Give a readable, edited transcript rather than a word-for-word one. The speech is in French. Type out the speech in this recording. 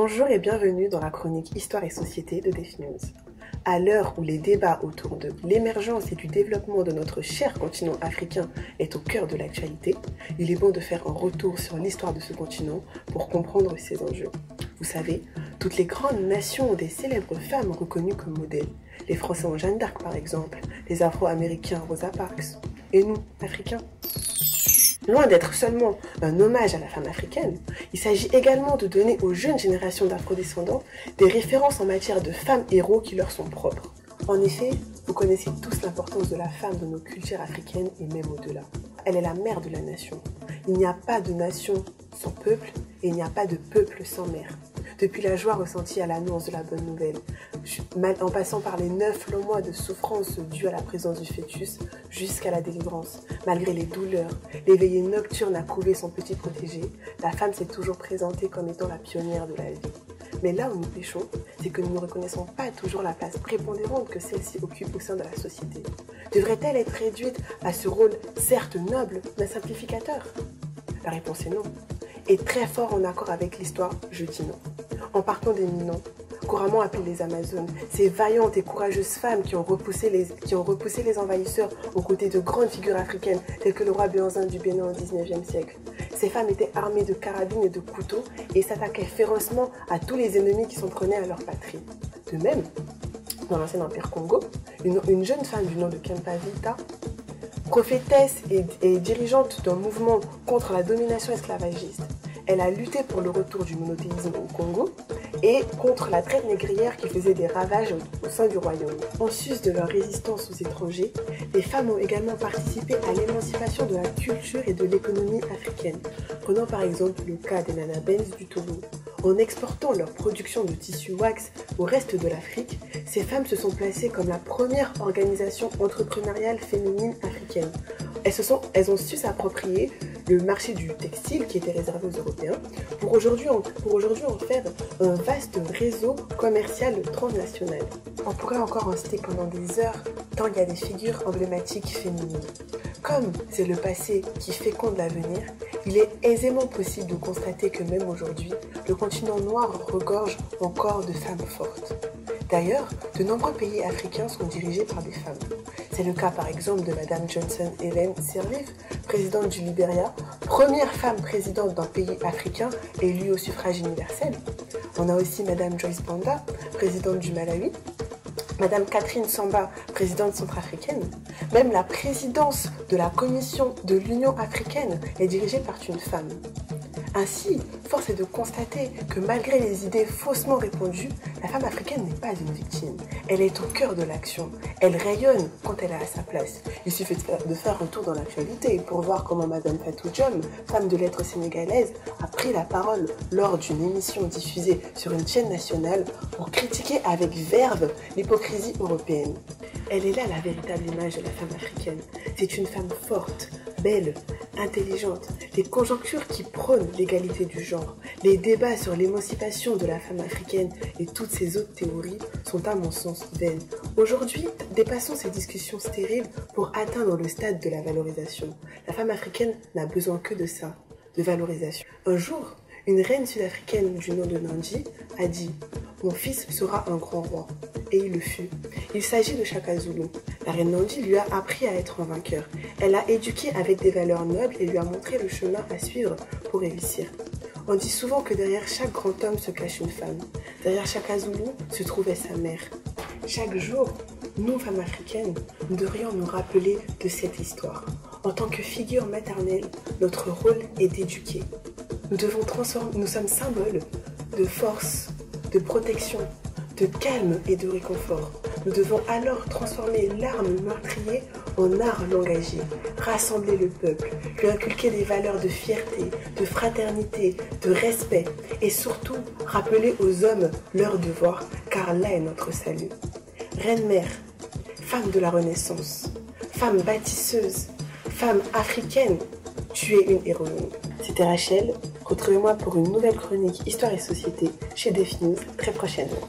Bonjour et bienvenue dans la chronique Histoire et Société de Defnews. À l'heure où les débats autour de l'émergence et du développement de notre cher continent africain est au cœur de l'actualité, il est bon de faire un retour sur l'histoire de ce continent pour comprendre ses enjeux. Vous savez, toutes les grandes nations ont des célèbres femmes reconnues comme modèles. Les Français ont Jeanne d'Arc par exemple, les Afro-Américains Rosa Parks, et nous, Africains. Loin d'être seulement un hommage à la femme africaine, il s'agit également de donner aux jeunes générations d'afrodescendants des références en matière de femmes héros qui leur sont propres. En effet, vous connaissez tous l'importance de la femme dans nos cultures africaines et même au-delà. Elle est la mère de la nation. Il n'y a pas de nation sans peuple et il n'y a pas de peuple sans mère. Depuis la joie ressentie à l'annonce de la bonne nouvelle, en passant par les 9 longs mois de souffrance dus à la présence du fœtus, jusqu'à la délivrance, malgré les douleurs, les veillées nocturnes à couver son petit protégé, la femme s'est toujours présentée comme étant la pionnière de la vie. Mais là où nous péchons, c'est que nous ne reconnaissons pas toujours la place prépondérante que celle-ci occupe au sein de la société. Devrait-elle être réduite à ce rôle, certes noble, d'un simplificateur? La réponse est non. Et très fort en accord avec l'histoire, je dis non. En partant des Minans, couramment appelées les Amazones, ces vaillantes et courageuses femmes qui ont repoussé les envahisseurs aux côtés de grandes figures africaines telles que le roi Béhanzin du Bénin au XIXe siècle. Ces femmes étaient armées de carabines et de couteaux et s'attaquaient férocement à tous les ennemis qui s'en prenaient à leur patrie. De même, dans l'ancien empire Congo, une jeune femme du nom de Kempa Vita, prophétesse et dirigeante d'un mouvement contre la domination esclavagiste. Elle a lutté pour le retour du monothéisme au Congo et contre la traite négrière qui faisait des ravages au sein du royaume. En sus de leur résistance aux étrangers, les femmes ont également participé à l'émancipation de la culture et de l'économie africaine. Prenons par exemple le cas des Nana Benz du Togo. En exportant leur production de tissus wax au reste de l'Afrique, ces femmes se sont placées comme la première organisation entrepreneuriale féminine africaine. Elles ont su s'approprier le marché du textile qui était réservé aux Européens pour aujourd'hui en faire un vaste réseau commercial transnational. On pourrait encore en citer pendant des heures tant il y a des figures emblématiques féminines. Comme c'est le passé qui féconde l'avenir, il est aisément possible de constater que même aujourd'hui, le continent noir regorge encore de femmes fortes. D'ailleurs, de nombreux pays africains sont dirigés par des femmes. C'est le cas par exemple de Madame Johnson Ellen Sirleaf, présidente du Libéria, première femme présidente d'un pays africain élue au suffrage universel. On a aussi Madame Joyce Banda, présidente du Malawi, Madame Catherine Samba, présidente centrafricaine. Même la présidence de la Commission de l'Union africaine est dirigée par une femme. Ainsi, force est de constater que malgré les idées faussement répandues, la femme africaine n'est pas une victime. Elle est au cœur de l'action. Elle rayonne quand elle est à sa place. Il suffit de faire un tour dans l'actualité pour voir comment Madame Fatou Diom, femme de lettres sénégalaise, a pris la parole lors d'une émission diffusée sur une chaîne nationale pour critiquer avec verve l'hypocrisie européenne. Elle est là la véritable image de la femme africaine. C'est une femme forte, belle, intelligente, les conjonctures qui prônent l'égalité du genre, les débats sur l'émancipation de la femme africaine et toutes ces autres théories sont à mon sens vaines. Aujourd'hui, dépassons ces discussions stériles pour atteindre le stade de la valorisation. La femme africaine n'a besoin que de ça, de valorisation. Un jour, une reine sud-africaine du nom de Nandi a dit « Mon fils sera un grand roi ». Et il le fut. Il s'agit de Shaka Zulu. La reine Nandi lui a appris à être un vainqueur. Elle l'a éduqué avec des valeurs nobles et lui a montré le chemin à suivre pour réussir. On dit souvent que derrière chaque grand homme se cache une femme. Derrière Shaka Zulu se trouvait sa mère. Chaque jour, nous, femmes africaines, nous devrions nous rappeler de cette histoire. En tant que figure maternelle, notre rôle est d'éduquer. Nous sommes symboles de force, de protection, de calme et de réconfort. Nous devons alors transformer l'arme meurtrier en art langagier, rassembler le peuple, lui inculquer des valeurs de fierté, de fraternité, de respect et surtout rappeler aux hommes leur devoir, car là est notre salut. Reine-mère, femme de la Renaissance, femme bâtisseuse, femme africaine, tu es une héroïne. C'était Rachel, retrouvez-moi pour une nouvelle chronique Histoire et Société chez Defnews très prochainement.